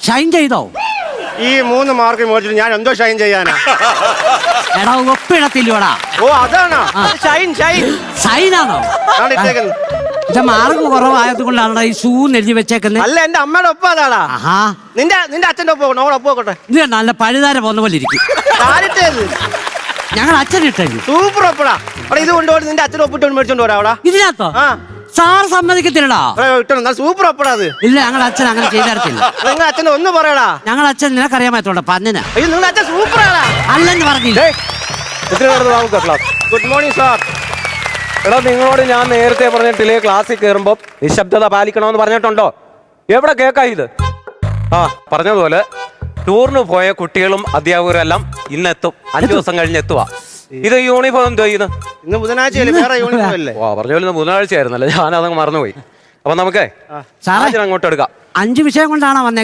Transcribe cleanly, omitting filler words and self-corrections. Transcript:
ഷൈൻ ചെയ്തോ? ഈ 3 മാർക്ക് മേടിച്ചിട്ട് ഞാൻ എന്തോ ഷൈൻ ചെയ്യാനാ? എടാ ഒപ്പിടത്തില്ലോടാ. ഓ അതാണോ ഷൈൻ? ഷൈൻ ഷൈനാണോ ഇത്? മാർക്ക് കുറവായത് കൊണ്ടാണ് ഈ ഷൂ എഴുതി വെച്ചേക്കുന്നത്. അല്ല, എന്റെ അമ്മയുടെ ഒപ്പം അതാടാ. നിന്റെ അച്ഛന്റെ ഒപ്പം ഒപ്പോട്ടെ. ഇത് നല്ല പഴുതാര പോകുന്ന പോലെ ഇരിക്കും. ഞങ്ങൾ അച്ഛൻ ഇട്ടു. സൂപ്പർ ഒപ്പടാ. അവിടെ ഇത് കൊണ്ടുപോയി നിന്റെ അച്ഛൻ ഒപ്പിട്ട് മേടിച്ചോണ്ട് പോരാ അവിടെ. ഇതിനകത്തോ? സാർ സമ്മതിക്കത്തില്ലടാ. സൂപ്പർ ഒപ്പടാ അത്. ഇല്ല, ഞങ്ങളുടെ അച്ഛൻ അങ്ങനെ ചെയ്തരത്തില്ല. നിങ്ങൾ അച്ഛനെ ഒന്ന് പറയടാ. ഞങ്ങളുടെ അച്ഛൻ നിനക്കറിയാമത്തോടെ പന്നിനാ. അയ്യോ, നിങ്ങളുടെ അച്ഛൻ സൂപ്പറാടാ. അല്ലെന്ന് പറഞ്ഞില്ല. Good morning sir. എടാ, നിങ്ങളോട് ഞാൻ നേരത്തെ പറഞ്ഞിട്ടില്ലേ ക്ലാസ്സിൽ കയറുമ്പോൾ നിശബ്ദത പാലിക്കണമെന്ന് പറഞ്ഞിട്ടുണ്ടോ? എവിടെ കേൾക്കാ ഇത്? പറഞ്ഞതുപോലെ ടൂറിന് പോയ കുട്ടികളും അധ്യാപകരും എല്ലാം ഇന്നെത്തും. 5 ദിവസം കഴിഞ്ഞ് എത്തുക. ഇത് യൂണിഫോം എന്തോ ഇത്? ഇന്ന് ബുധനാഴ്ച വേറെ യൂണിഫോം അല്ലേ? പറഞ്ഞ പോലെ ബുധനാഴ്ച ആയിരുന്നല്ലേ, ഞാനതങ്ങ് മറന്നുപോയി. അപ്പൊ നമുക്കേ അങ്ങോട്ട് എടുക്കാം. 5 വിഷയം കൊണ്ടാണോ വന്നേ?